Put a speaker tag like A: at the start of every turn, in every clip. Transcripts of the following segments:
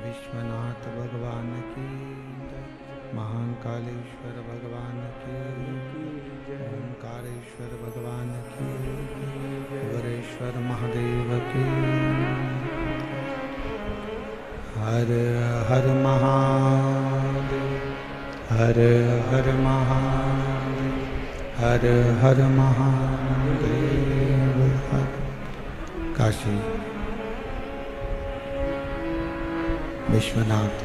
A: विश्वनाथ भगवान की, महाकालेश्वर भगवान की, ओंकारेश्वर भगवान की, वरेश्वर महादेव की। हर हर महादेव, हर हर महादेव, हर हर महादेव। काशी विश्वनाथ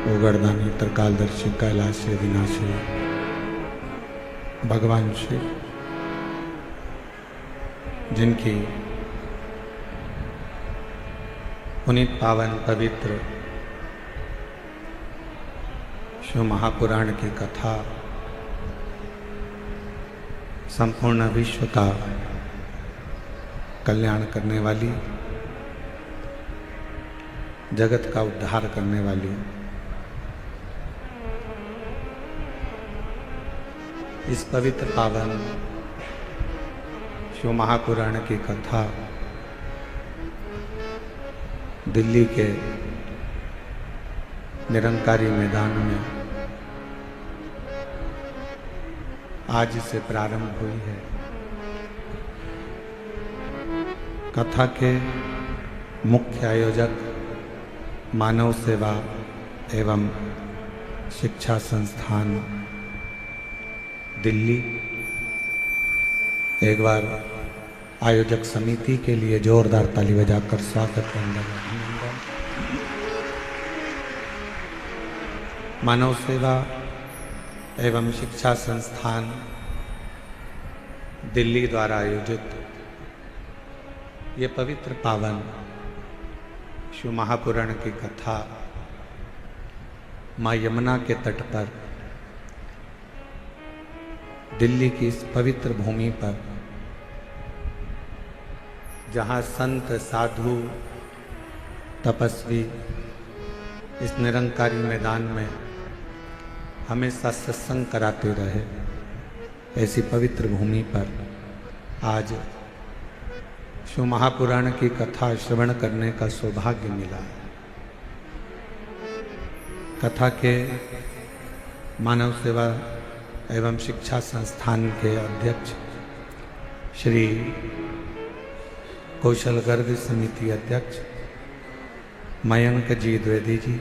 A: ओगरदानी त्रिकालदर्शी कैलाशी विनाशी भगवान शिव, जिनकी पुनीत पावन पवित्र शिव महापुराण की कथा संपूर्ण विश्व का कल्याण करने वाली, जगत का उद्धार करने वाली, इस पवित्र पावन शिव महापुराण की कथा दिल्ली के निरंकारी मैदान में आज से प्रारंभ हुई है। कथा के मुख्य आयोजक मानव सेवा एवं शिक्षा संस्थान दिल्ली, एक बार आयोजक समिति के लिए जोरदार ताली बजाकर स्वागत अभिनंदन। मानव सेवा एवं शिक्षा संस्थान दिल्ली द्वारा आयोजित ये पवित्र पावन शिव महापुराण की कथा माँ यमुना के तट पर दिल्ली की इस पवित्र भूमि पर, जहाँ संत साधु तपस्वी इस निरंकारी मैदान में हमेशा सत्संग कराते रहे, ऐसी पवित्र भूमि पर आज शिव महापुराण की कथा श्रवण करने का सौभाग्य मिला। कथा के मानव सेवा एवं शिक्षा संस्थान के अध्यक्ष श्री कौशल गर्ग समिति अध्यक्ष मयंक जी द्विवेदी जी,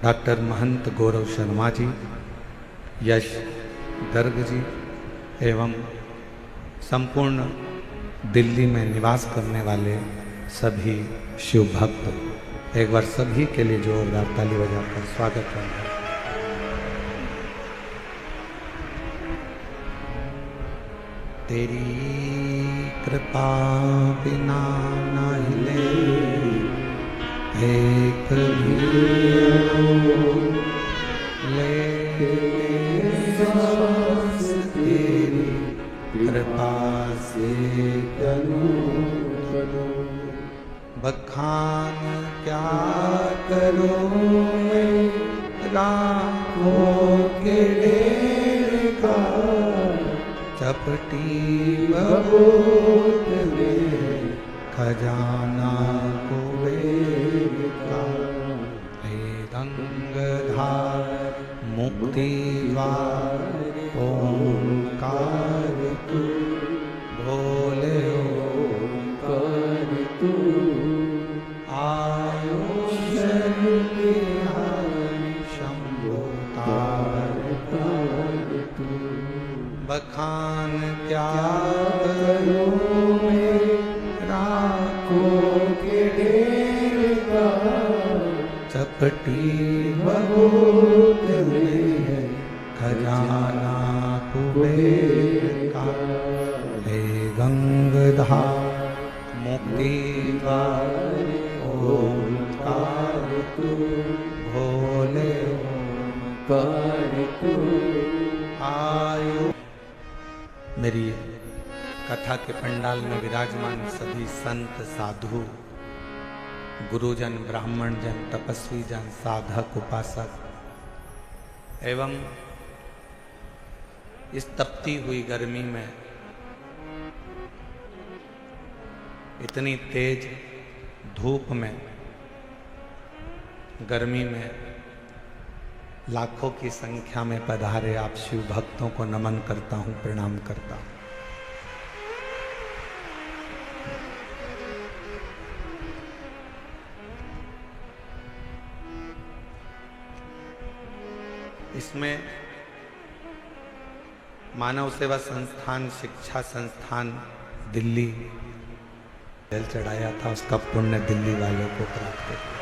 A: डॉक्टर महंत गौरव शर्मा जी, यश गर्ग जी एवं संपूर्ण दिल्ली में निवास करने वाले सभी शिव भक्त, एक बार सभी के लिए जोरदार ताली बजाकर स्वागत करते हैं। तेरी कृपा बिना न हिले एक भी ले सांस, तेरी कृपा से बखान क्या करो मैं राहों के ढेर का, चपटी बबूत में खजाना कुबेर का, हे गंगाधार मुक्ति द्वार ओंकार तू, भोले ओंकार तू, आयुष शंभो तार तू, बखान क्या करो के ढेर का, चपटी बहुत में है खजाना कुबेर का, हे गंगाधार मुक्ति द्वार ओंकार तू, भोले ओंकार तू, आयु। मेरी कथा के पंडाल में विराजमान सभी संत साधु, गुरुजन, ब्राह्मण जन, तपस्वी जन, साधक, उपासक एवं इस तपती हुई गर्मी में, इतनी तेज धूप में, गर्मी में लाखों की संख्या में पधारे आप शिव भक्तों को नमन करता हूं, प्रणाम करता हूं। इसमें मानव सेवा संस्थान, शिक्षा संस्थान दिल्ली जल चढ़ाया था, उसका पुण्य दिल्ली वालों को प्राप्त हुआ।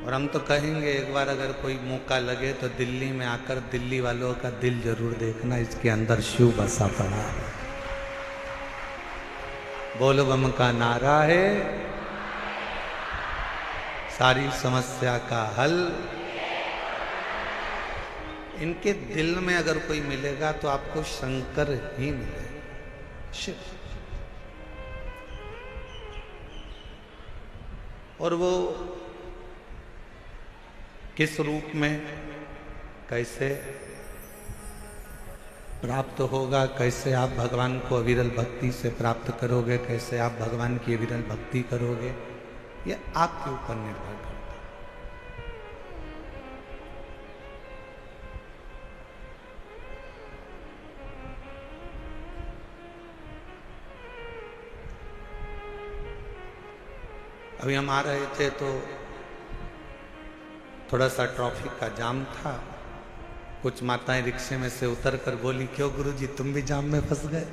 A: और हम तो कहेंगे एक बार अगर कोई मौका लगे तो दिल्ली में आकर दिल्ली वालों का दिल जरूर देखना, इसके अंदर शिव बसा पड़ा है। बोल बम का नारा है, सारी समस्या का हल। इनके दिल में अगर कोई मिलेगा तो आपको शंकर ही मिलेगा, शिव। और वो किस रूप में, कैसे प्राप्त होगा, कैसे आप भगवान को अविरल भक्ति से प्राप्त करोगे, कैसे आप भगवान की अविरल भक्ति करोगे, ये आपके ऊपर निर्भर करता है। अभी हम आ रहे थे तो थोड़ा सा ट्रैफिक का जाम था। कुछ माताएं रिक्शे में से उतर कर बोली, क्यों गुरुजी तुम भी जाम में फंस गए?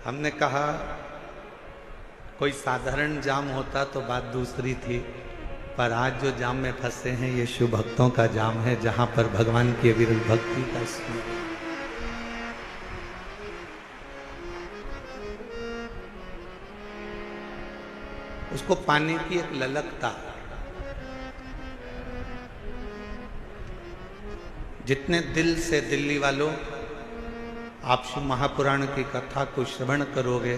A: हमने कहा कोई साधारण जाम होता तो बात दूसरी थी, पर आज जो जाम में फंसे हैं ये शिव भक्तों का जाम है, जहां पर भगवान की अविरल भक्ति का स्मरण। उसको पाने की एक ललकता, जितने दिल से दिल्ली वालों आप शिव महापुराण की कथा को श्रवण करोगे,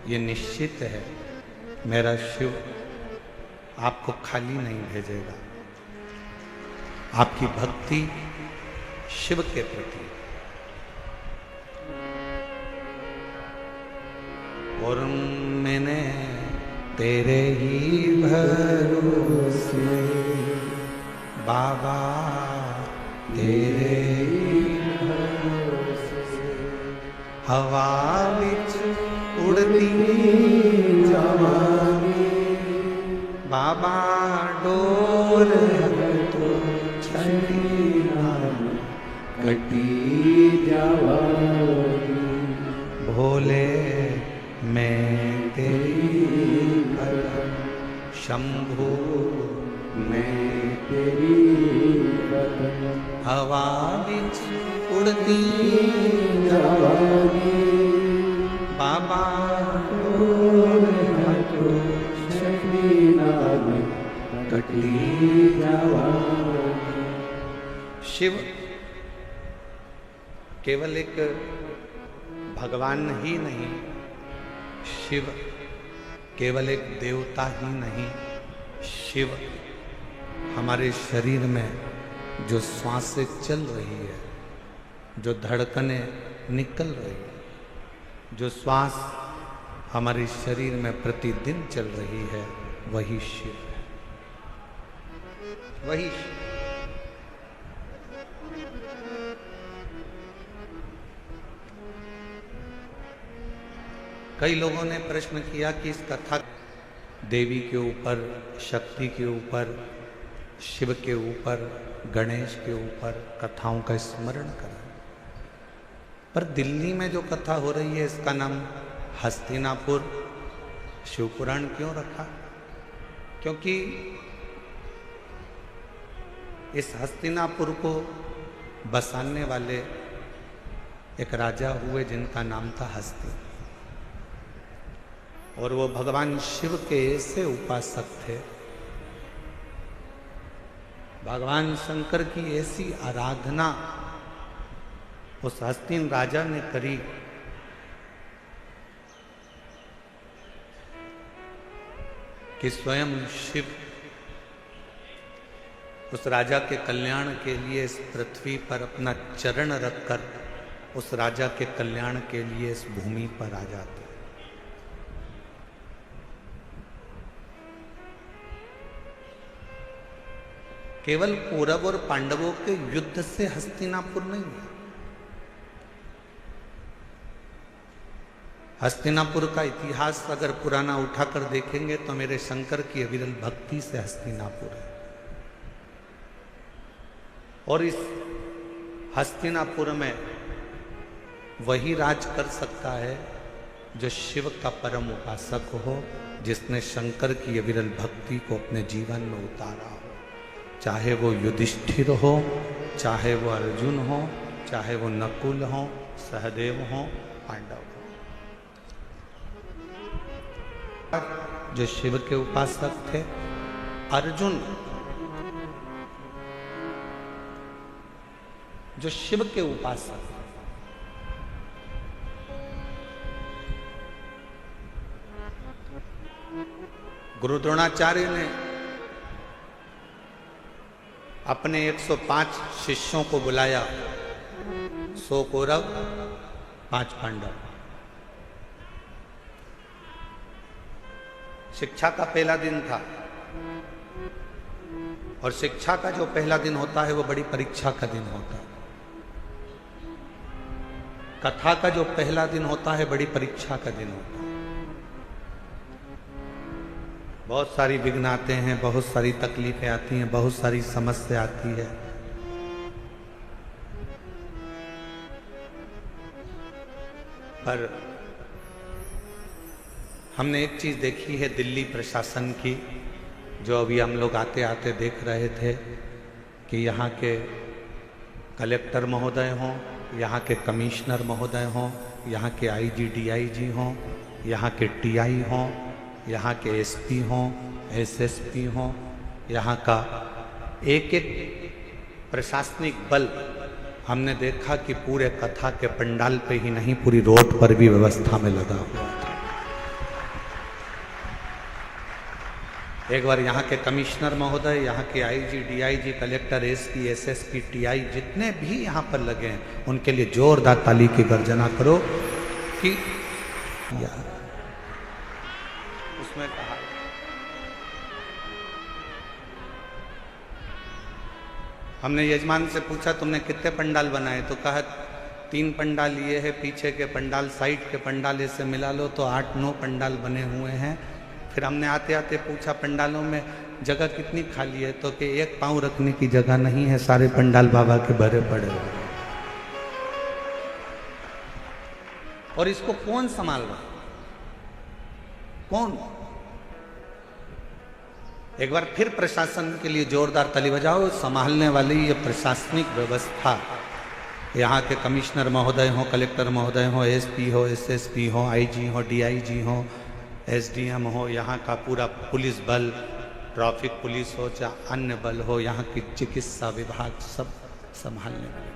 A: ये निश्चित है मेरा शिव आपको खाली नहीं भेजेगा। आपकी भक्ति शिव के प्रति, और मैंने तेरे ही भरोसे बाबा, तेरे ही भरोसे हवा विच उड़ती जावांगी बाबा, डोर तो छड़ी कटी जावांगी, भोले मैं तेरी कदम, शंभू मैं तेरी कदम, हवा विच उड़ती जावांगी बाबा, डोर हटो छड़ी कटी जावांगी। शिव केवल एक भगवान ही नहीं, शिव केवल एक देवता ही नहीं, शिव हमारे शरीर में जो श्वासें चल रही है, जो धड़कनें निकल रही है, जो श्वास हमारे शरीर में प्रतिदिन चल रही है, वही शिव है, वही शिव। कई लोगों ने प्रश्न किया कि इस कथा देवी के ऊपर, शक्ति के ऊपर, शिव के ऊपर, गणेश के ऊपर कथाओं का स्मरण करें, पर दिल्ली में जो कथा हो रही है इसका नाम हस्तिनापुर शिवपुराण क्यों रखा? क्योंकि इस हस्तिनापुर को बसाने वाले एक राजा हुए जिनका नाम था हस्ती, और वो भगवान शिव के ऐसे उपासक थे, भगवान शंकर की ऐसी आराधना उस हस्तिन राजा ने करी कि स्वयं शिव उस राजा के कल्याण के लिए इस पृथ्वी पर अपना चरण रखकर उस राजा के कल्याण के लिए इस भूमि पर आ जाते। केवल कौरव और पांडवों के युद्ध से हस्तिनापुर नहीं है। हस्तिनापुर का इतिहास अगर पुराना उठाकर देखेंगे तो मेरे शंकर की अविरल भक्ति से हस्तिनापुर है। और इस हस्तिनापुर में वही राज कर सकता है जो शिव का परम उपासक हो, जिसने शंकर की अविरल भक्ति को अपने जीवन में उतारा हो। चाहे वो युधिष्ठिर हो, चाहे वो अर्जुन हो, चाहे वो नकुल हो, सहदेव हो, पांडव हो, जो शिव के उपासक थे। अर्जुन जो शिव के उपासक, गुरु द्रोणाचार्य ने अपने 105 शिष्यों को बुलाया, 100 कौरव, 5 पांडव। शिक्षा का पहला दिन था, और शिक्षा का जो पहला दिन होता है वो बड़ी परीक्षा का दिन होता है। कथा का जो पहला दिन होता है बड़ी परीक्षा का दिन होता है। बहुत सारी विघ्न आते हैं, बहुत सारी तकलीफें आती हैं, बहुत सारी समस्या आती है, पर हमने एक चीज देखी है दिल्ली प्रशासन की, जो अभी हम लोग आते आते देख रहे थे कि यहाँ के कलेक्टर महोदय हों, यहाँ के कमिश्नर महोदय हों, यहाँ के आईजी डीआईजी हों, यहाँ के टीआई हों, यहाँ के एसपी हों, एसएसपी हों, यहाँ का एक एक प्रशासनिक बल, हमने देखा कि पूरे कथा के पंडाल पे ही नहीं, पूरी रोड पर भी व्यवस्था में लगा हुआ था। एक बार यहाँ के कमिश्नर महोदय, यहाँ के IG DIG, collector, SP, SSP, TI जितने भी यहाँ पर लगे हैं, उनके लिए जोरदार ताली की गर्जना करो कि यार उसमें कहा हमने यजमान से पूछा तुमने कितने पंडाल बनाए, तो कहा 3 पंडाल ये है, पीछे के पंडाल, साइड के पंडाल से मिला लो तो 8-9 पंडाल बने हुए हैं। फिर हमने आते आते पूछा पंडालों में जगह कितनी खाली है, तो कि एक पांव रखने की जगह नहीं है, सारे पंडाल बाबा के भरे पड़े हुए। और इसको कौन संभाल रहा, कौन? एक बार फिर प्रशासन के लिए जोरदार ताली बजाओ। संभालने वाली ये प्रशासनिक व्यवस्था, यहाँ के कमिश्नर महोदय हो, कलेक्टर महोदय हो, एसपी हो, एसएसपी हो, आईजी हो, डीआईजी हो, एसडीएम हो, यहाँ का पूरा पुलिस बल, ट्रैफिक पुलिस हो, चाहे अन्य बल हो, यहाँ की चिकित्सा विभाग, सब संभालने वाले।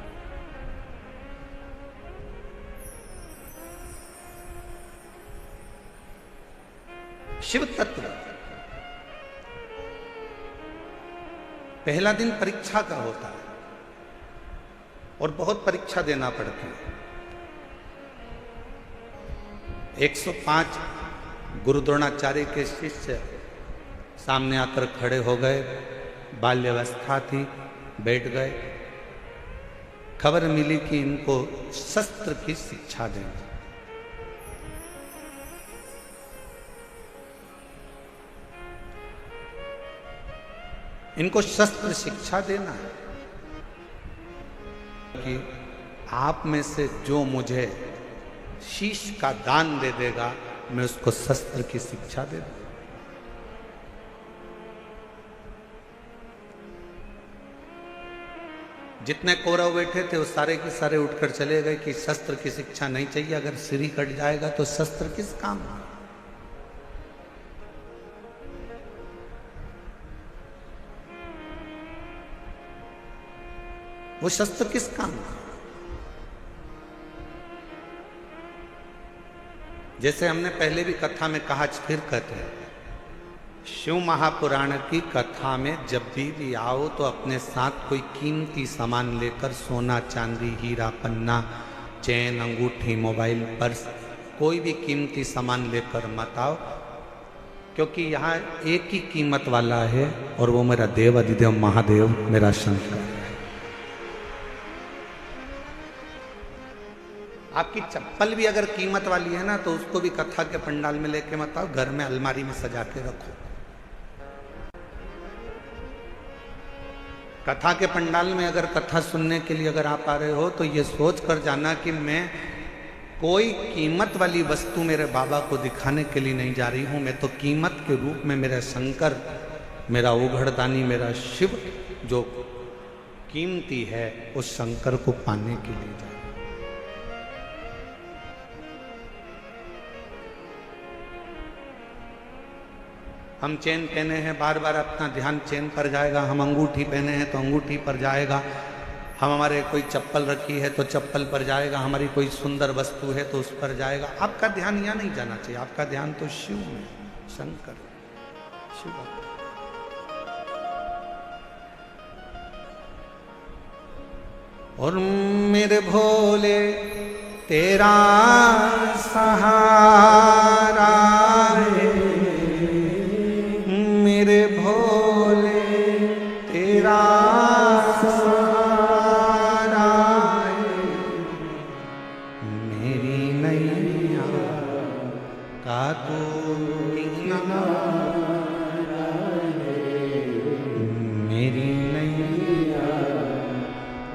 A: शिव तत्व। पहला दिन परीक्षा का होता है और बहुत परीक्षा देना पड़ती है। 105 गुरु द्रोणाचार्य के शिष्य सामने आकर खड़े हो गए। बाल्यावस्था थी, बैठ गए। खबर मिली कि इनको शस्त्र की शिक्षा देंगे। इनको शस्त्र शिक्षा देना है कि आप में से जो मुझे शीश का दान दे देगा, मैं उसको शस्त्र की शिक्षा दे दूंगा। जितने कौरव बैठे थे वो सारे के सारे उठकर चले गए कि शस्त्र की शिक्षा नहीं चाहिए। अगर सिर ही कट जाएगा तो शस्त्र किस काम का? वो शस्त्र किस काम का? जैसे हमने पहले भी कथा में कहा, फिर कहते हैं, शिव महापुराण की कथा में जब भी आओ तो अपने साथ कोई कीमती सामान लेकर, सोना चांदी हीरा पन्ना चैन अंगूठी मोबाइल पर्स कोई भी कीमती सामान लेकर मत आओ, क्योंकि यहाँ एक ही कीमत वाला है और वो मेरा देव अधिदेव महादेव मेरा शंकर है। आपकी चप्पल भी अगर कीमत वाली है ना तो उसको भी कथा के पंडाल में लेके मत आओ, घर में अलमारी में सजा के रखो। कथा के पंडाल में अगर कथा सुनने के लिए अगर आप आ रहे हो तो ये सोच कर जाना कि मैं कोई कीमत वाली वस्तु मेरे बाबा को दिखाने के लिए नहीं जा रही हूं। मैं तो कीमत के रूप में मेरा शंकर, मेरा उघड़दानी, मेरा शिव जो कीमती है उस शंकर को पाने के लिए जा रही हूं। हम चेन पहने हैं, बार बार अपना ध्यान चेन पर जाएगा। हम अंगूठी पहने हैं तो अंगूठी पर जाएगा। हम हमारे कोई चप्पल रखी है तो चप्पल पर जाएगा। हमारी कोई सुंदर वस्तु है तो उस पर जाएगा। आपका ध्यान यहाँ नहीं जाना चाहिए। आपका ध्यान तो शिव में, शंकर शिव। और मेरे भोले तेरा सहारा है, मेरे भोले तेरा सहारा है, मेरी नैया का तू किनारा है, मेरी नैया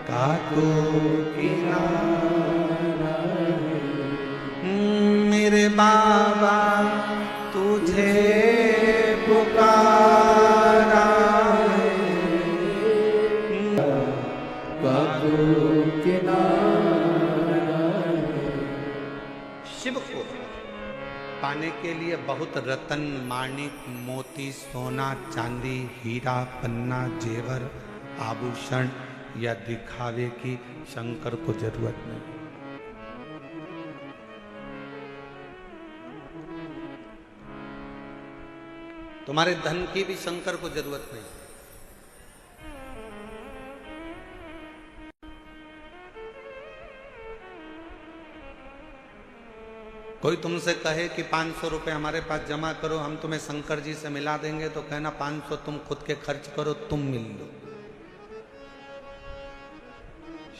A: का तू किनारा है, मेरे बाबा तुझे पुकारा है, शिव को पाने के लिए बहुत रतन माणिक मोती सोना चांदी हीरा पन्ना जेवर आभूषण या दिखावे की शंकर को जरूरत नहीं। तुम्हारे धन की भी शंकर को जरूरत नहीं। कोई तुमसे कहे कि 500 रुपए हमारे पास जमा करो, हम तुम्हें शंकर जी से मिला देंगे, तो कहना 500 तुम खुद के खर्च करो, तुम मिल लो।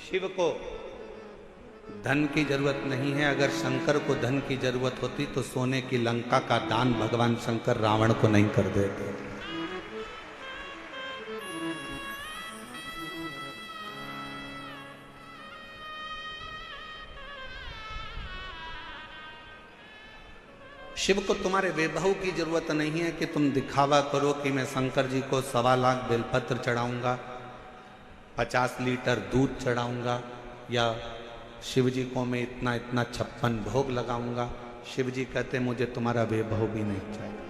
A: शिव को धन की जरूरत नहीं है। अगर शंकर को धन की जरूरत होती तो सोने की लंका का दान भगवान शंकर रावण को नहीं कर देते। शिव को तुम्हारे वैभव की जरूरत नहीं है कि तुम दिखावा करो कि मैं शंकर जी को 1.25 लाख बेलपत्र चढ़ाऊंगा, 50 लीटर दूध चढ़ाऊंगा, या शिव जी को मैं इतना इतना 56 भोग लगाऊंगा। शिव जी कहते मुझे तुम्हारा वैभव भी नहीं चाहिए।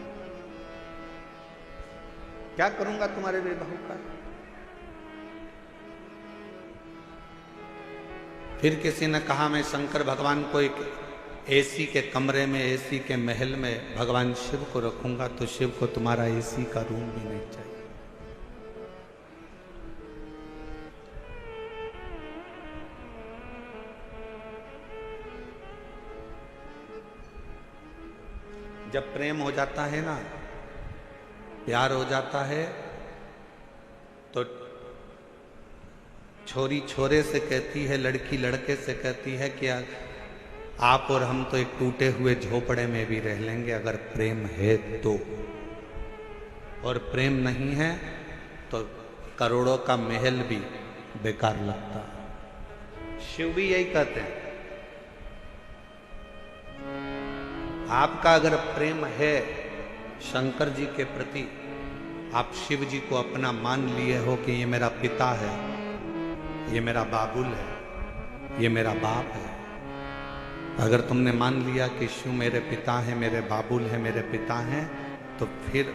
A: क्या करूंगा तुम्हारे वैभव का? फिर किसी ने कहा मैं शंकर भगवान को एसी के कमरे में, एसी के महल में भगवान शिव को रखूंगा तो शिव को तुम्हारा एसी का रूम भी नहीं चाहिए। जब प्रेम हो जाता है ना, प्यार हो जाता है, तो छोरी छोरे से कहती है, लड़की लड़के से कहती है कि आप और हम तो एक टूटे हुए झोपड़े में भी रह लेंगे अगर प्रेम है तो, और प्रेम नहीं है तो करोड़ों का महल भी बेकार लगता। शिव भी यही कहते हैं, आपका अगर प्रेम है शंकर जी के प्रति, आप शिव जी को अपना मान लिए हो कि ये मेरा पिता है, ये मेरा बाबुल है, ये मेरा बाप है। अगर तुमने मान लिया कि शिव मेरे पिता है, मेरे बाबुल है, मेरे पिता हैं, तो फिर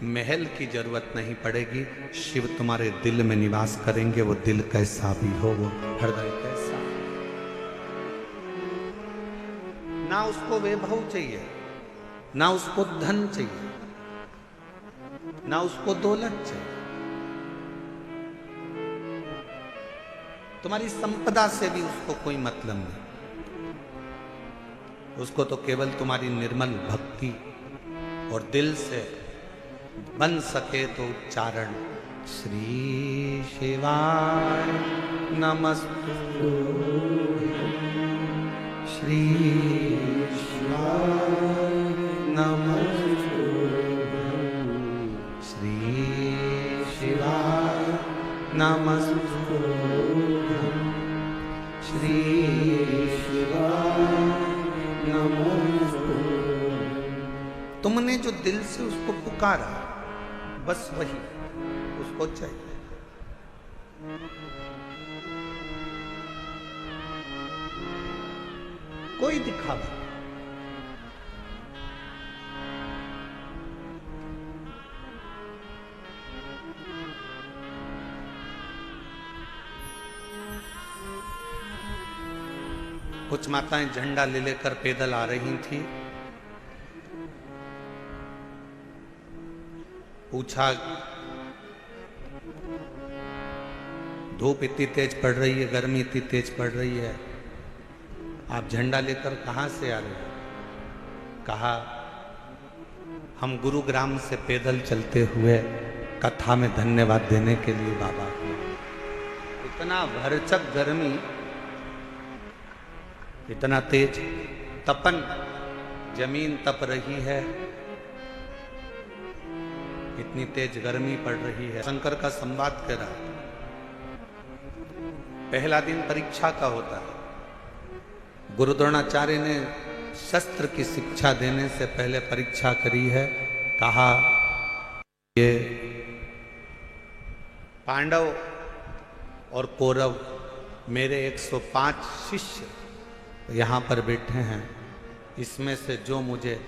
A: महल की जरूरत नहीं पड़ेगी। शिव तुम्हारे दिल में निवास करेंगे, वो दिल कैसा भी हो, वो हृदय कैसा। ना उसको वैभव चाहिए, ना उसको धन चाहिए, ना उसको दौलत चाहिए। तुम्हारी संपदा से भी उसको कोई मतलब नहीं। उसको तो केवल तुम्हारी निर्मल भक्ति और दिल से बन सके तो उच्चारण, श्री शिवाय नमस्तु, श्री शिवाय नमस्तु, श्री शिवाय नमस्तु, श्री शिवाय नमस्तु। तुमने जो दिल से उसको पुकारा, बस वही उसको चाहिए। कोई दिखावा, कुछ माताएं झंडा ले लेकर पैदल आ रही थी। पूछा, धूप इतनी तेज पड़ रही है, गर्मी इतनी तेज पड़ रही है, आप झंडा लेकर कहां से आ रहे हो? कहा, हम गुरुग्राम से पैदल चलते हुए कथा में धन्यवाद देने के लिए बाबा को। इतना भरचक गर्मी, इतना तेज तपन, जमीन तप रही है, इतनी तेज गर्मी पड़ रही है। शंकर का संवाद कह रहा है, पहला दिन परीक्षा का होता है। गुरु द्रोणाचार्य ने शस्त्र की शिक्षा देने से पहले परीक्षा करी है। कहा, ये पांडव और कौरव मेरे 105 शिष्य यहाँ पर बैठे हैं, इसमें से जो मुझे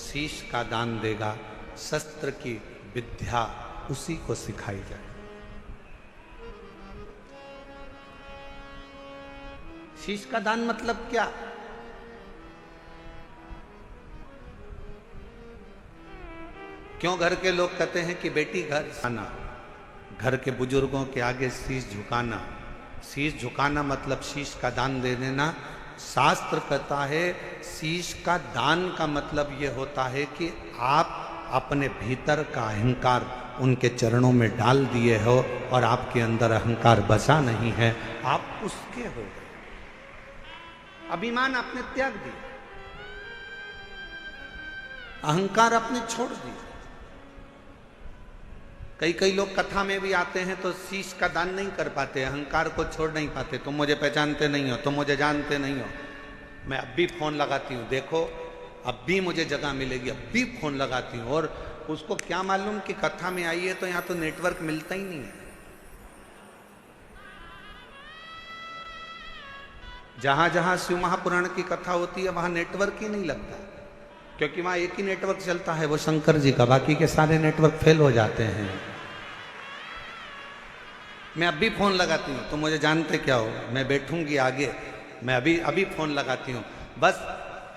A: शीश का दान देगा, शस्त्र की विद्या उसी को सिखाई जाए। शीश का दान मतलब क्या? क्यों घर के लोग कहते हैं कि बेटी घर आना, घर के बुजुर्गों के आगे शीश झुकाना। शीश झुकाना मतलब शीश का दान दे देना। शास्त्र कहता है शीश का दान का मतलब ये होता है कि आप अपने भीतर का अहंकार उनके चरणों में डाल दिए हो और आपके अंदर अहंकार बसा नहीं है, आप उसके हो गए। अभिमान आपने त्याग दिया, अहंकार आपने छोड़ दिया। कई लोग कथा में भी आते हैं तो शीश का दान नहीं कर पाते, अहंकार को छोड़ नहीं पाते। तुम मुझे पहचानते नहीं हो, तुम मुझे जानते नहीं हो, मैं अब भी फोन लगाती हूँ, देखो अब भी मुझे जगह मिलेगी, अब भी फोन लगाती हूँ। और उसको क्या मालूम कि कथा में आई है तो यहाँ तो नेटवर्क मिलता ही नहीं है। जहां जहां शिव महापुराण की कथा होती है वहां नेटवर्क ही नहीं लगता, क्योंकि वहां एक ही नेटवर्क चलता है, वो शंकर जी का, बाकी के सारे नेटवर्क फेल हो जाते हैं। मैं अभी फोन लगाती हूँ, तो मुझे जानते क्या हो, मैं बैठूंगी आगे, मैं अभी फोन लगाती हूँ। बस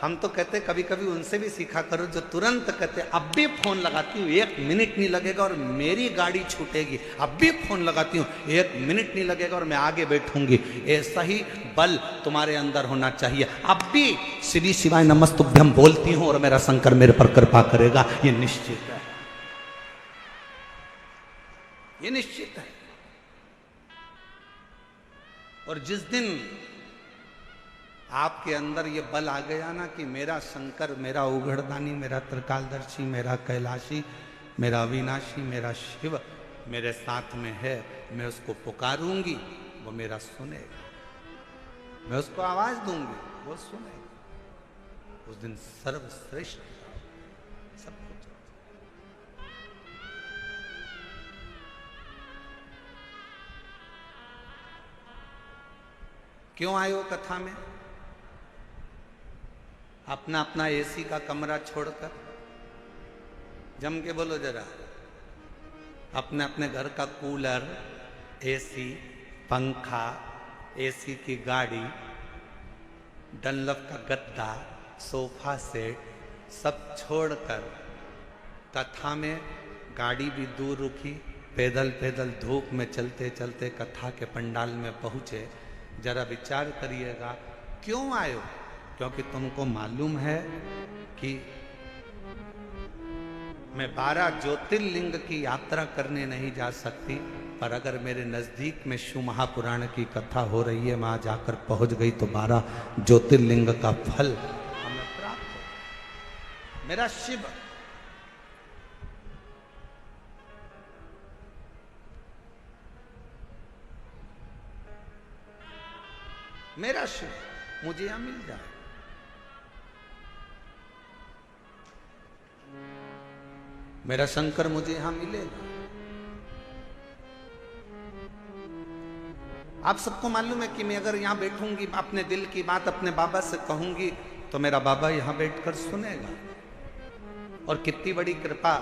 A: हम तो कहते कभी कभी उनसे भी सीखा करो जो तुरंत कहते अब भी फोन लगाती हूँ 1 मिनट नहीं लगेगा और मेरी गाड़ी छूटेगी, अब भी फोन लगाती हूँ 1 मिनट नहीं लगेगा और मैं आगे बैठूंगी। ऐसा ही बल तुम्हारे अंदर होना चाहिए। अब भी शिवी शिवाय नमस्तुभ्यम बोलती हूँ और मेरा शंकर मेरे पर कृपा करेगा, ये निश्चित है, ये निश्चित है। और जिस दिन आपके अंदर ये बल आ गया ना कि मेरा शंकर, मेरा उघड़दानी, मेरा त्रिकालदर्शी, मेरा कैलाशी, मेरा अविनाशी, मेरा शिव मेरे साथ में है, मैं उसको पुकारूंगी, वो मेरा सुनेगा, मैं उसको आवाज दूंगी, वो सुनेगा। उस दिन सर्वश्रेष्ठ सब कुछ। क्यों आए हो कथा में? अपना अपना एसी का कमरा छोड़कर, जम के बोलो जरा, अपने अपने घर का कूलर, एसी, पंखा, एसी की गाड़ी, डनलप का गद्दा, सोफा सेट सब छोड़कर कथा में गाड़ी भी दूर रुकी, पैदल पैदल धूप में चलते चलते कथा के पंडाल में पहुंचे। जरा विचार करिएगा क्यों आए हो? क्योंकि तुमको मालूम है कि मैं 12 ज्योतिर्लिंग की यात्रा करने नहीं जा सकती, पर अगर मेरे नजदीक में शिव महापुराण की कथा हो रही है, वहां जाकर पहुंच गई तो 12 ज्योतिर्लिंग का फल हमें प्राप्त हो। मेरा शिव मेरा शिव मुझे यहां मिल जाए। मेरा शंकर मुझे यहां मिलेगा। आप सबको मालूम है कि मैं अगर यहां बैठूंगी, अपने दिल की बात अपने बाबा से कहूंगी तो मेरा बाबा यहां बैठकर सुनेगा। और कितनी बड़ी कृपा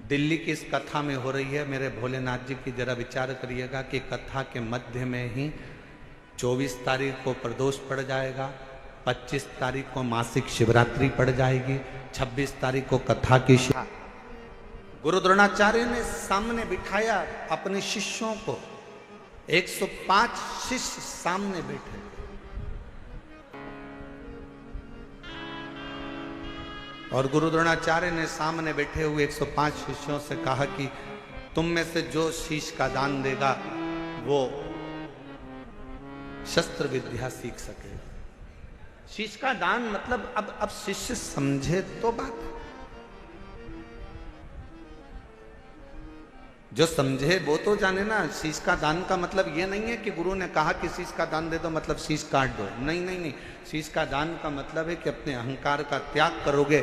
A: दिल्ली की इस कथा में हो रही है मेरे भोलेनाथ जी की। जरा विचार करिएगा कि कथा के मध्य में ही 24 तारीख को प्रदोष पड़ जाएगा, 25 तारीख को मासिक शिवरात्रि पड़ जाएगी, 26 तारीख को कथा की गुरु द्रोणाचार्य ने सामने बिठाया अपने शिष्यों को। 105 शिष्य सामने बैठे। और गुरु द्रोणाचार्य ने सामने बैठे हुए 105 शिष्यों से कहा कि तुम में से जो शीश का दान देगा वो शस्त्र विद्या सीख सकेगा। शीश का दान मतलब अब शिष्य समझे तो बात, जो समझे वो तो जाने ना। शीश का दान का मतलब ये नहीं है कि गुरु ने कहा कि शीश का दान दे दो मतलब शीश काट दो। नहीं नहीं नहीं, शीश का दान का मतलब है कि अपने अहंकार का त्याग करोगे।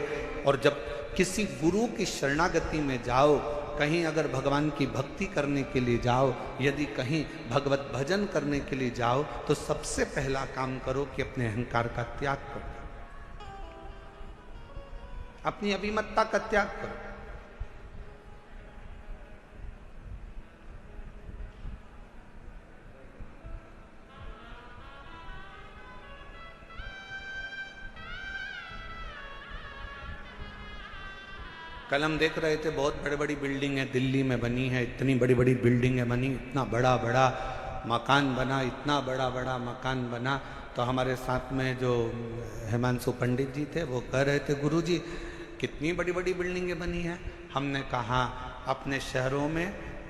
A: और जब किसी गुरु की शरणागति में जाओ, कहीं अगर भगवान की भक्ति करने के लिए जाओ, यदि कहीं भगवत भजन करने के लिए जाओ, तो सबसे पहला काम करो कि अपने अहंकार का त्याग करो, अपनी अभिमतता का त्याग करो। कल हम देख रहे थे बहुत बड़ी बड़ी बिल्डिंग है दिल्ली में बनी है, इतनी बड़ी बड़ी बिल्डिंग है बनी, इतना बड़ा बड़ा मकान बना, इतना बड़ा बड़ा मकान बना। तो हमारे साथ में जो हिमांशु पंडित जी थे वो कह रहे थे गुरुजी कितनी बड़ी बड़ी बिल्डिंगें बनी हैं। हमने कहा अपने शहरों में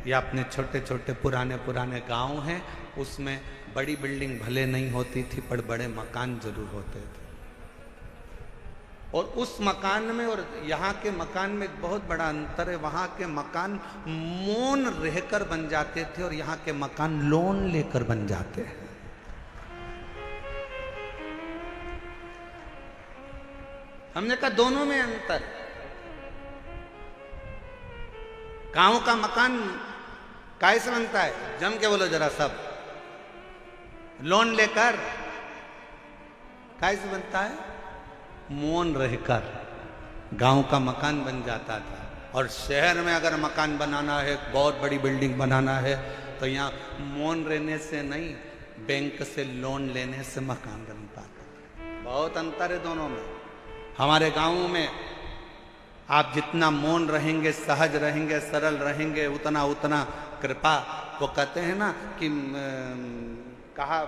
A: या अपने छोटे छोटे पुराने पुराने गांव हैं उसमें बड़ी बिल्डिंग भले नहीं होती थी पर बड़े मकान जरूर होते थे। और उस मकान में और यहाँ के मकान में एक बहुत बड़ा अंतर है। वहाँ के मकान मौन रहकर बन जाते थे और यहाँ के मकान लोन लेकर बन जाते हैं। हमने कहा दोनों में अंतर। गांव का मकान कैसे बनता है? जम के बोलो जरा सब। लोन लेकर। कैसे बनता है? मौन रहकर गांव का मकान बन जाता था। और शहर में अगर मकान बनाना है, बहुत बड़ी बिल्डिंग बनाना है, तो यहाँ मौन रहने से नहीं, बैंक से लोन लेने से मकान बन पाता। बहुत अंतर है दोनों में। हमारे गांवों में आप जितना मौन रहेंगे, सहज रहेंगे, सरल रहेंगे, उतना उतना कृपा। वो कहते हैं ना कि कहा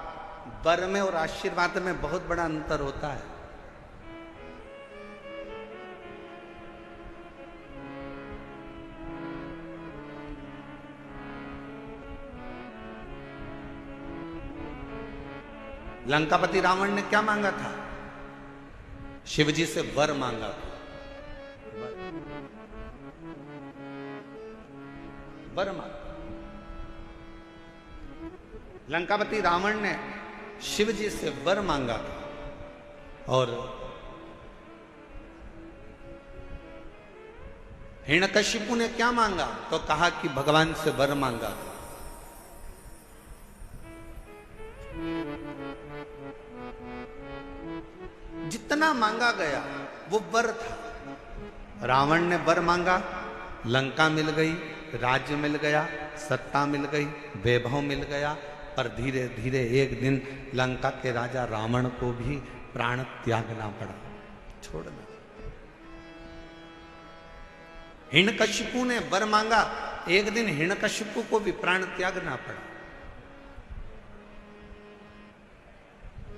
A: वर में और आशीर्वाद में बहुत बड़ा अंतर होता है। लंकापति रावण ने क्या मांगा था? शिवजी से वर मांगा था। वर मांगा। लंकापति रावण ने शिवजी से वर मांगा था और हिरण्यकशिपु ने क्या मांगा? तो कहा कि भगवान से वर मांगा। जितना मांगा गया वो वर था। रावण ने वर मांगा, लंका मिल गई, राज्य मिल गया, सत्ता मिल गई, वैभव मिल गया। पर धीरे धीरे एक दिन लंका के राजा रावण को भी प्राण त्यागना पड़ा, छोड़ना। हिरण्यकशिपु ने वर मांगा, एक दिन हिरण्यकशिपु को भी प्राण त्यागना पड़ा।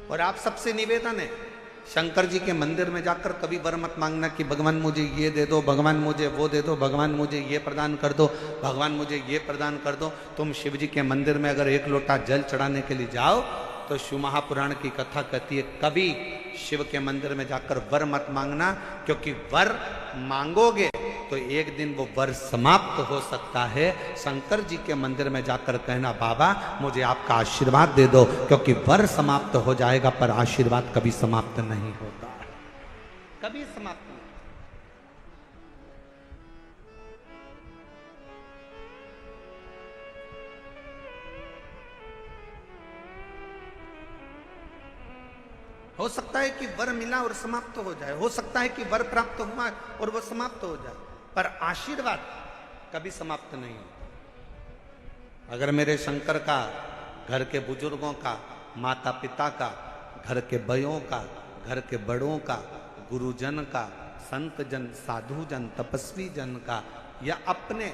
A: और आप सबसे निवेदन है, शंकर जी के मंदिर में जाकर कभी वर मत मांगना कि भगवान मुझे ये दे दो, भगवान मुझे वो दे दो, भगवान मुझे ये प्रदान कर दो, भगवान मुझे ये प्रदान कर दो। तुम शिव जी के मंदिर में अगर एक लोटा जल चढ़ाने के लिए जाओ तो शिव महापुराण की कथा कहती है कभी शिव के मंदिर में जाकर वर मत मांगना, क्योंकि वर मांगोगे तो एक दिन वो वर समाप्त हो सकता है। शंकर जी के मंदिर में जाकर कहना बाबा मुझे आपका आशीर्वाद दे दो, क्योंकि वर समाप्त हो जाएगा पर आशीर्वाद कभी समाप्त नहीं होता, कभी समाप्त नहीं। हो सकता है कि वर मिला और समाप्त हो जाए, हो सकता है कि वर प्राप्त हुआ और वह समाप्त हो जाए, पर आशीर्वाद कभी समाप्त नहीं होता। अगर मेरे शंकर का, घर के बुजुर्गों का, माता पिता का, घर के बयों का, घर के बड़ों का, गुरुजन का, संत जन, साधु जन, तपस्वी जन का, या अपने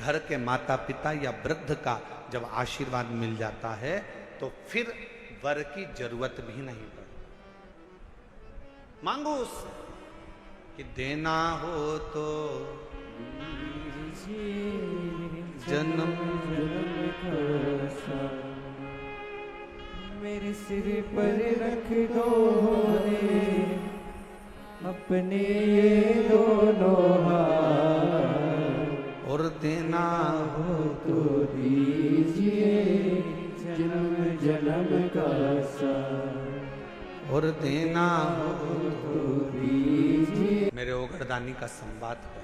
A: घर के माता पिता या वृद्ध का जब आशीर्वाद मिल जाता है तो फिर वर की जरूरत भी नहीं पड़ती। मांगो उससे कि देना हो तो जन्म
B: मेरे सिर पर रख दो रे अपने ये दोनों हाथ,
A: और देना
B: हो तो दीजिए जन्म जन्म का साथ,
A: और देना हो
B: तो दीजिए।
A: मेरे ओगरदानी का संवाद है।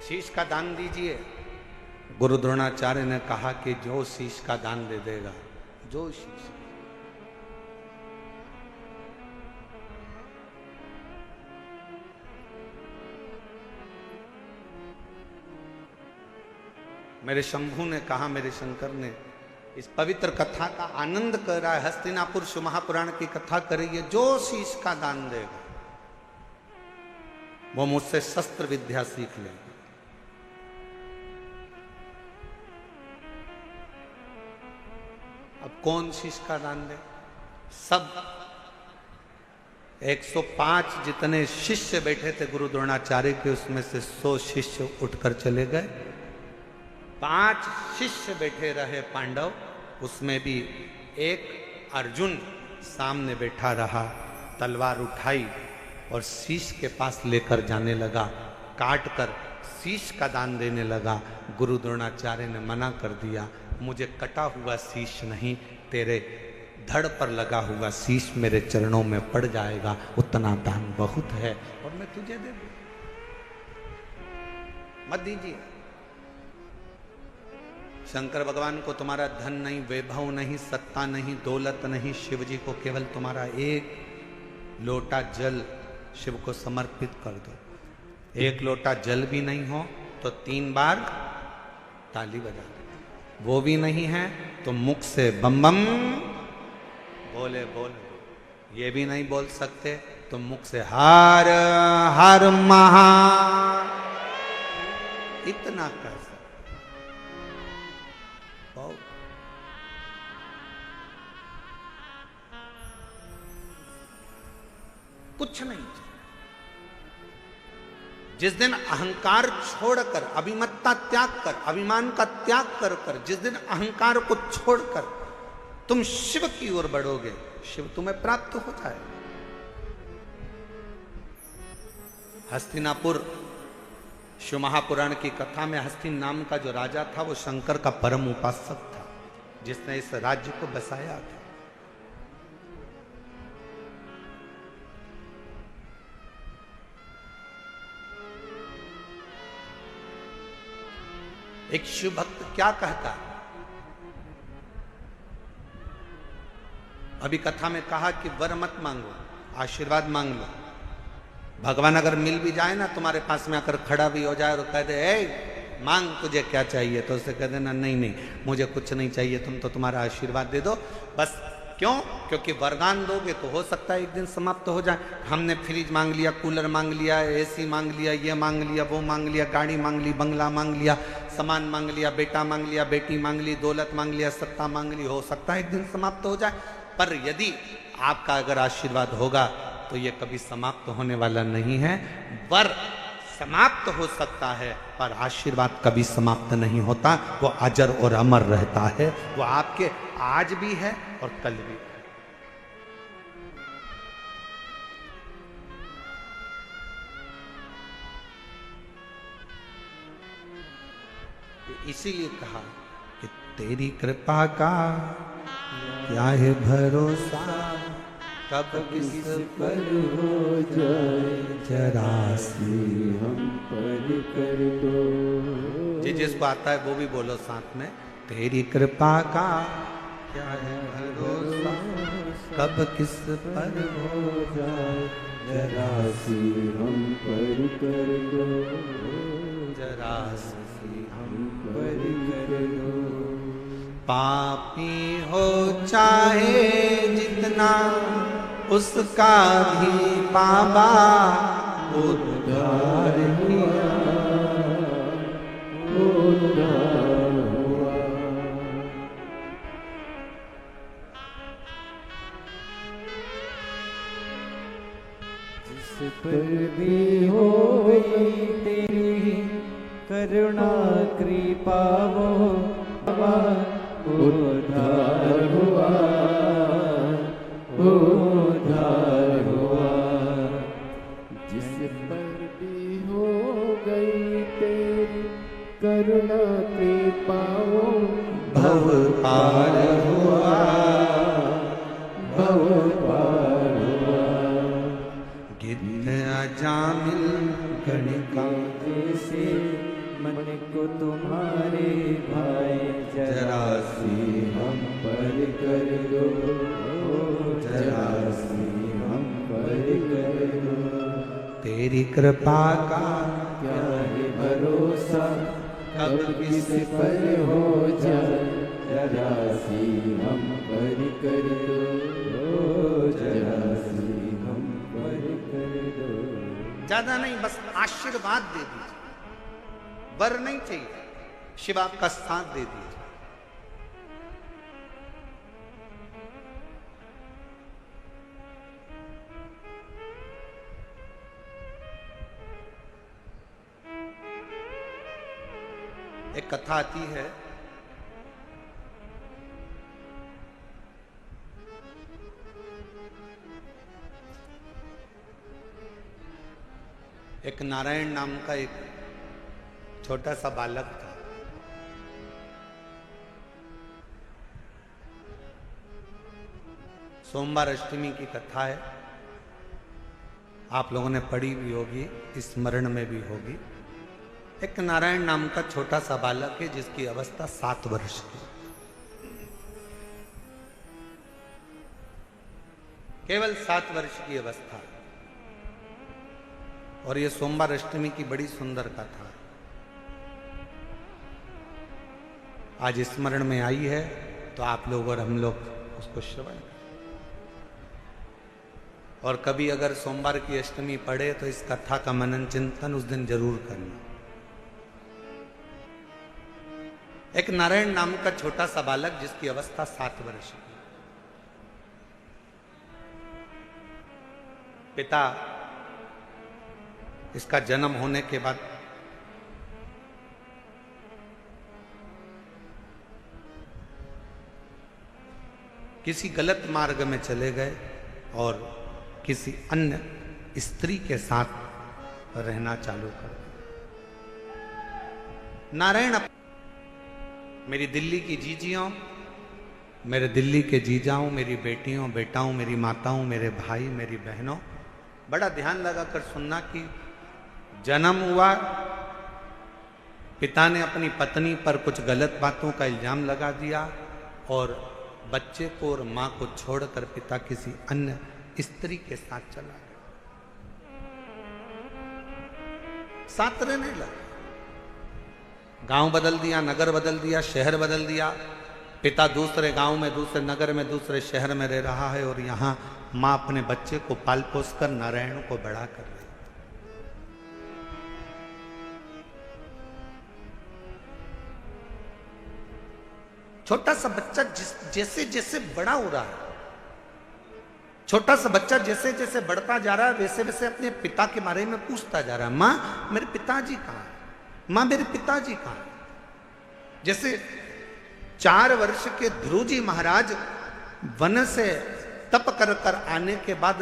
A: शीश का दान दीजिए। गुरु द्रोणाचार्य ने कहा कि जो शीश का दान दे देगा, जो शीश, मेरे शंभू ने कहा, मेरे शंकर ने इस पवित्र कथा का आनंद कर रहा है। हस्तिनापुर शिव महापुराण की कथा कर रही है। जो शीश का दान देगा वो मुझसे शस्त्र विद्या सीख लेगा। अब कौन शीश का दान दे? सब 105 जितने शिष्य बैठे थे गुरु द्रोणाचार्य के, उसमें से 100 शिष्य उठकर चले गए। 5 शिष्य बैठे रहे पांडव, उसमें भी एक अर्जुन सामने बैठा रहा, तलवार उठाई और शीश के पास लेकर जाने लगा, काट कर शीश का दान देने लगा। गुरु द्रोणाचार्य ने मना कर दिया, मुझे कटा हुआ शीश नहीं, तेरे धड़ पर लगा हुआ शीश मेरे चरणों में पड़ जाएगा, उतना दान बहुत है और मैं तुझे दे दूं, मत दीजिए। शंकर भगवान को तुम्हारा धन नहीं, वैभव नहीं, सत्ता नहीं, दौलत नहीं, शिव जी को केवल तुम्हारा एक लोटा जल शिव को समर्पित कर दो। एक लोटा जल भी नहीं हो तो 3 बार ताली बजा दो। वो भी नहीं है तो मुख से बम बम बोले बोल, ये भी नहीं बोल सकते तो मुख से हर हर महा इतना कर सकते। बहुत कुछ नहीं चाहिए। जिस दिन अहंकार छोड़कर, अभिमत्ता त्याग कर, अभिमान का त्याग कर कर जिस दिन अहंकार को छोड़कर तुम शिव की ओर बढ़ोगे, शिव तुम्हें प्राप्त हो जाए। हस्तिनापुर शिव महापुराण की कथा में हस्तिन नाम का जो राजा था वो शंकर का परम उपासक था, जिसने इस राज्य को बसाया था। एक शिव भक्त क्या कहता है, अभी कथा में कहा कि वर मत मांगो, आशीर्वाद मांग लो। भगवान अगर मिल भी जाए ना, तुम्हारे पास में आकर खड़ा भी हो जाए और कह दे ए मांग तुझे क्या चाहिए, तो उसे कह देना नहीं नहीं मुझे कुछ नहीं चाहिए, तुम तो तुम्हारा आशीर्वाद दे दो बस। क्यों? क्योंकि वरदान दोगे तो हो सकता है एक दिन समाप्त हो जाए। हमने फ्रिज मांग लिया, कूलर मांग लिया, एसी मांग लिया, ये मांग लिया, वो मांग लिया, गाड़ी मांग ली, बंगला मांग लिया, सामान मांग लिया, बेटा मांग लिया, बेटी मांग ली, दौलत मांग लिया, सत्ता मांग ली, हो सकता है एक दिन समाप्त हो जाए। पर यदि आपका अगर आशीर्वाद होगा तो ये कभी समाप्त होने वाला नहीं है। वर समाप्त हो सकता है पर आशीर्वाद कभी समाप्त नहीं होता, वो अजर और अमर रहता है। वो आपके आज भी है और कल भी है। इसीलिए कहा कि तेरी कृपा का क्या है भरोसा, कब किस
B: पर हो जाए
A: जरा सी
B: हम पर कर दो।
A: जी जिसको आता है वो भी बोलो साथ में, तेरी कृपा का क्या है भरोसा, कब किस पर हो जाए
B: जरा सी हम पर कर दो,
A: जरा सी
B: हम पर कर दो।
A: पापी हो चाहे जितना उसका भी बाबा उद्धार किया,
B: उद्धार हुआ। जिस पर भी हो गई तेरी करुणा कृपा वो बाबा उद्धार हुआ, उद्धार हुआ। जिस पर भी हो गई तेरी करुणा कृपा वो
A: भव पार हुआ,
B: भव पार हुआ।
A: गिद्ध अजामिल गणिका
B: जैसे मन को तुम्हारे भाई जरा सी हम पर कर दो, जरा सी हम पर कर दो।
A: तेरी कृपा का
B: क्या है भरोसा, कब किस पर हो जाए जरा सी हम पर कर दो, जरा सी हम पर कर दो।
A: ज्यादा नहीं, बस आशीर्वाद दे दीजिए, वर नहीं चाहिए, शिव आपका साथ दे दीजिए। एक कथा आती है, एक नारायण नाम का एक छोटा सा बालक था। सोमवार अष्टमी की कथा है, आप लोगों ने पढ़ी भी होगी, स्मरण में भी होगी। एक नारायण नाम का छोटा सा बालक है जिसकी अवस्था 7 वर्ष की, केवल 7 वर्ष की अवस्था। और ये सोमवार अष्टमी की बड़ी सुंदर कथा है। आज स्मरण में आई है तो आप लोग और हम लोग उसको श्रवण करें। और कभी अगर सोमवार की अष्टमी पड़े तो इस कथा का मनन चिंतन उस दिन जरूर करना। एक नारायण नाम का छोटा सा बालक जिसकी अवस्था 7 वर्ष की, पिता इसका जन्म होने के बाद किसी गलत मार्ग में चले गए और किसी अन्य स्त्री के साथ रहना चालू कर दिया। नारायण मेरी दिल्ली की जीजियों, मेरे दिल्ली के जीजाओं, मेरी बेटियों बेटाओं, मेरी माताओं, मेरे भाई, मेरी बहनों, बड़ा ध्यान लगाकर सुनना कि जन्म हुआ, पिता ने अपनी पत्नी पर कुछ गलत बातों का इल्जाम लगा दिया और बच्चे को और मां को छोड़कर पिता किसी अन्य स्त्री के साथ चला गया। साथ रहने लगा, गांव बदल दिया, नगर बदल दिया, शहर बदल दिया। पिता दूसरे गांव में, दूसरे नगर में, दूसरे शहर में रह रहा है और यहां मां अपने बच्चे को पाल पोस कर नारायण को बड़ा कर रही। छोटा सा बच्चा जैसे जैसे बड़ा हो रहा है, छोटा सा बच्चा जैसे जैसे बढ़ता जा रहा है वैसे वैसे अपने पिता के बारे में पूछता जा रहा है, मां मेरे पिताजी कहां है, मां मेरे पिताजी कहां है। जैसे 4 वर्ष के ध्रुव जी महाराज वन से तप कर कर आने के बाद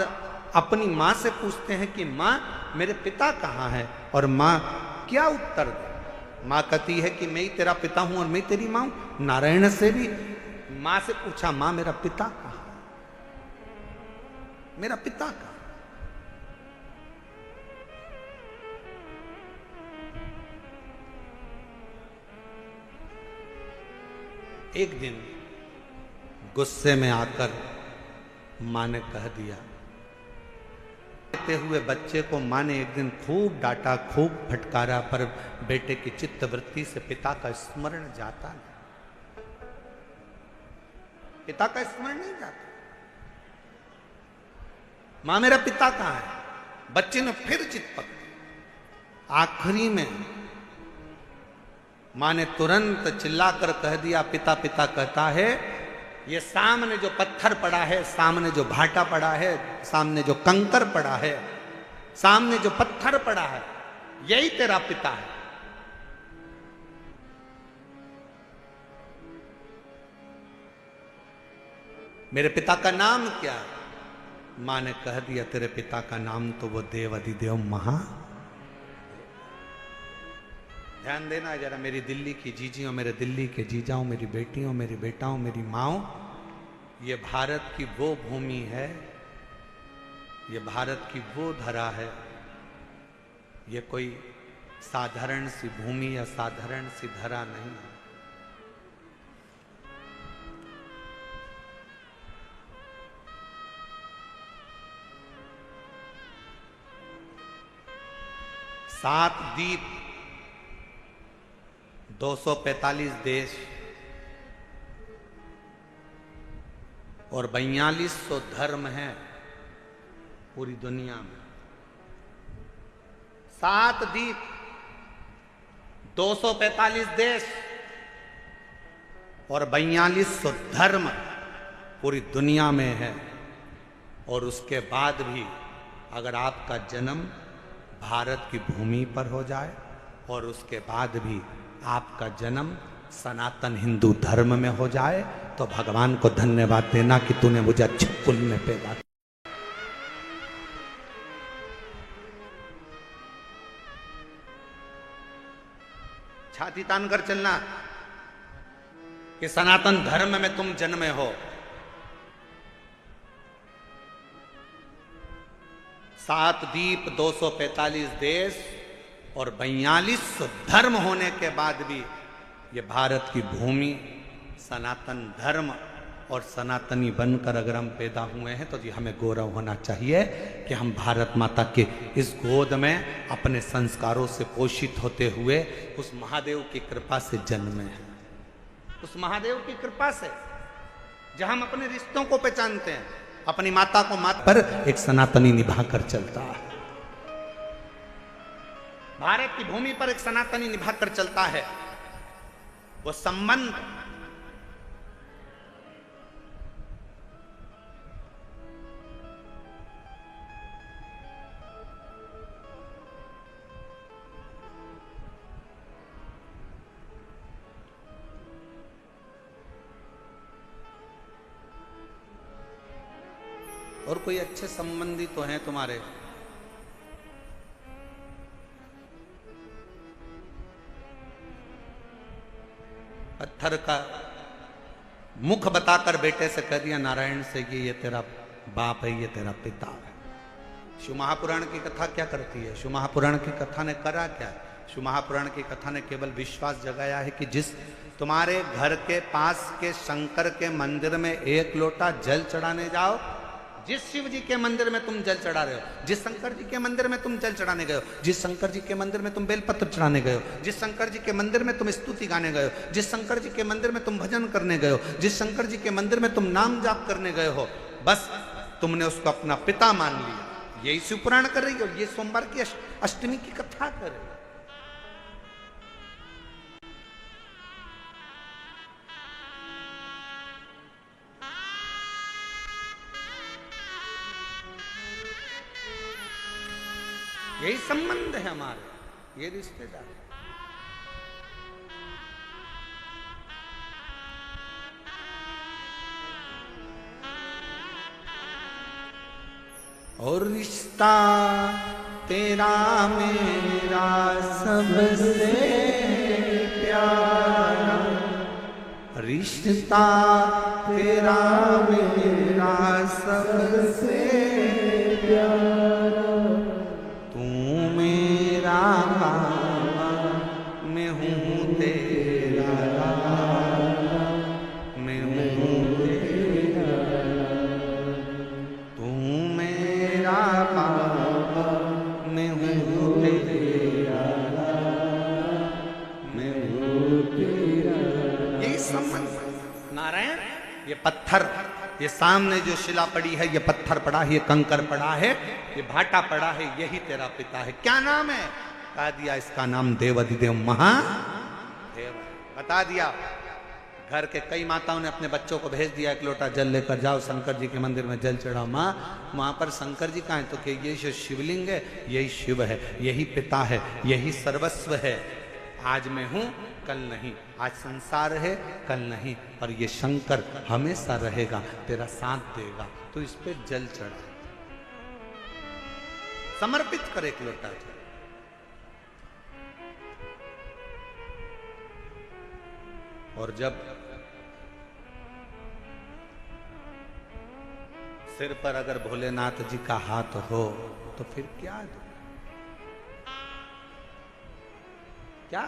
A: अपनी मां से पूछते हैं कि मां मेरे पिता कहां है, और मां क्या उत्तर दे। मां कहती है कि मैं ही तेरा पिता हूं और मैं तेरी मां हूं। नारायण से भी मां से पूछा, मां मेरा पिता कहां है, मेरा पिता कहां। एक दिन गुस्से में आकर मां ने कह दिया, हुए बच्चे को मां ने एक दिन खूब डांटा, खूब फटकारा, पर बेटे की चित्त वृत्ति से पिता का स्मरण जाता नहीं, पिता का स्मरण नहीं जाता। मां मेरा पिता कहां है। बच्चे ने फिर चित्त पकड़ी। आखिरी में मां ने तुरंत चिल्लाकर कह दिया, पिता पिता कहता है, ये सामने जो पत्थर पड़ा है, सामने जो भाटा पड़ा है, सामने जो कंकर पड़ा है, सामने जो पत्थर पड़ा है, यही तेरा पिता है। मेरे पिता का नाम क्या है। मां ने कह दिया, तेरे पिता का नाम तो वो देव अधिदेव महा। ध्यान देना जरा, मेरी दिल्ली की जीजियों, मेरे दिल्ली के जीजाओं, मेरी बेटियों, मेरी बेटाओं, मेरी माओ, ये भारत की वो भूमि है, ये भारत की वो धरा है। ये कोई साधारण सी भूमि या साधारण सी धरा नहीं है। सात द्वीप, 245 देश और 4200 धर्म हैं पूरी दुनिया में। 7 द्वीप, 245 देश और 4200 धर्म पूरी दुनिया में है। और उसके बाद भी अगर आपका जन्म भारत की भूमि पर हो जाए और उसके बाद भी आपका जन्म सनातन हिंदू धर्म में हो जाए, तो भगवान को धन्यवाद देना कि तूने मुझे अच्छे कुल में पैदा किया। छाती तान कर चलना कि सनातन धर्म में तुम जन्मे हो। 7 द्वीप, 245 देश और 4200 धर्म होने के बाद भी ये भारत की भूमि सनातन धर्म और सनातनी बनकर अगर हम पैदा हुए हैं तो जी हमें गौरव होना चाहिए कि हम भारत माता के इस गोद में अपने संस्कारों से पोषित होते हुए उस महादेव की कृपा से जन्मे हैं। उस महादेव की कृपा से, जहां हम अपने रिश्तों को पहचानते हैं, अपनी माता को माता पर एक सनातनी निभा कर चलता है। भारत की भूमि पर एक सनातनी निभा कर चलता है। वो संबंध और कोई अच्छे संबंधी तो हैं तुम्हारे, पत्थर का मुख बताकर बेटे से कह दिया नारायण से कि ये तेरा बाप है, ये तेरा पिता है। शिव महापुराण की कथा क्या करती है? शिव महापुराण की कथा ने करा क्या? शिव महापुराण की कथा ने केवल विश्वास जगाया है कि जिस तुम्हारे घर के पास के शंकर के मंदिर में एक लोटा जल चढ़ाने जाओ, जिस शिव जी के मंदिर में तुम जल चढ़ा रहे हो, जिस शंकर जी के मंदिर में तुम जल चढ़ाने गए हो, जिस शंकर जी के मंदिर में तुम बेलपत्र चढ़ाने गए हो, जिस शंकर जी के मंदिर में तुम स्तुति गाने गए हो, जिस शंकर जी के मंदिर में तुम भजन करने गए हो, जिस शंकर जी के मंदिर में तुम नाम जाप करने गए हो, बस तुमने उसको अपना पिता मान लिया। यही शिव पुराण कर रही हो, ये सोमवार की अष्टमी की कथा कर रही हो। यही संबंध है हमारे, ये रिश्तेदार। और रिश्ता तेरा मेरा सबसे प्यारा, रिश्ता तेरा मेरा सबसे प्यारा, बाबा मैं हूँ तेरा लाला, मैं हूँ तेरा, तू मेरा बाबा मैं हूँ तेरा लाला, मैं हूँ तेरा। यही संबंध। नारायण ये पत्थर, ये सामने जो शिला पड़ी है, ये पत्थर पड़ा है, ये कंकर पड़ा है, ये भाटा पड़ा है, यही तेरा पिता है। क्या नाम है? बता दिया, इसका नाम देवाधिदेव महादेव। बता दिया। घर के कई माताओं ने अपने बच्चों को भेज दिया, एक लोटा जल लेकर जाओ शंकर जी के मंदिर में जल चढ़ाओ। माँ वहां पर शंकर जी कहाँ है? तो कि ये जो शिवलिंग है यही शिव है, यही पिता है, यही सर्वस्व है। आज मैं हूं कल नहीं, आज संसार है कल नहीं, और ये शंकर हमेशा रहेगा, तेरा साथ देगा। तो इस पे जल चढ़ा, समर्पित कर एक लोटा जल। और जब सिर पर अगर भोलेनाथ जी का हाथ हो तो फिर क्या दो? क्या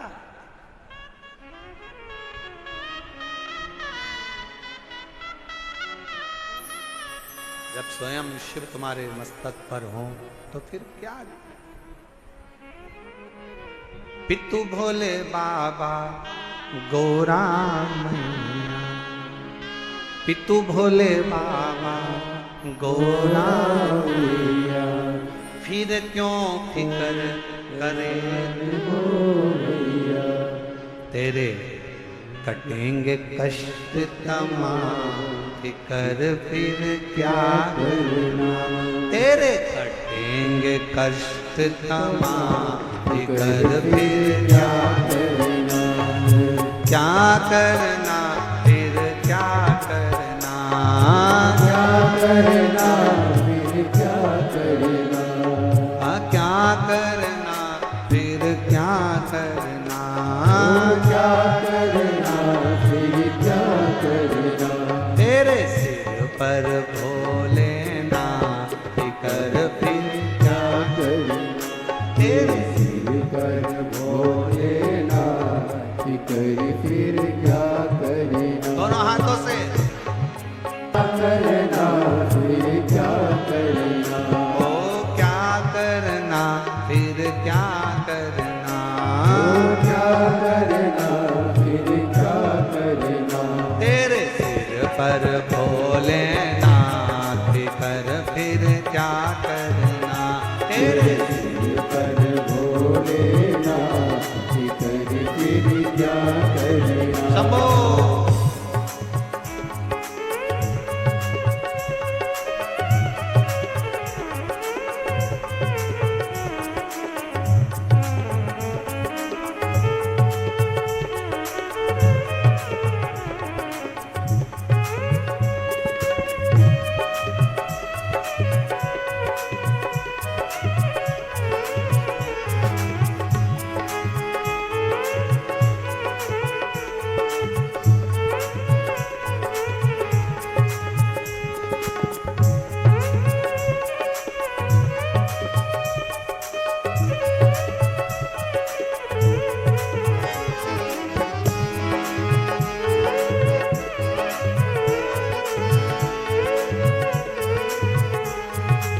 A: जब स्वयं शिव तुम्हारे मस्तक पर हो तो फिर क्या दो? पितु भोले बाबा गौरा मैया, पितु भोले बाबा गौरा मैया, फिर क्यों फिकर करे भैया, तेरे कटेंगे कष्ट तमाम, फिकर फिर क्या करना, तेरे कटेंगे कष्ट तमाम, फिकर फिर क्या करना, क्या करना फिर क्या करना, क्या करना फिर क्या करना, क्या करना फिर क्या करना, क्या करना फिर क्या करना, तेरे सिर पर भोलेनाथ फिकर फिर क्या करना, तेरे सिर पर भोलेनाथ फिकर फिर क्या करना, दोनों हाथों से करना फिर क्या करना, ओ क्या करना फिर क्या करना, ओ क्या करना फिर क्या करना, क्या करना, तेरे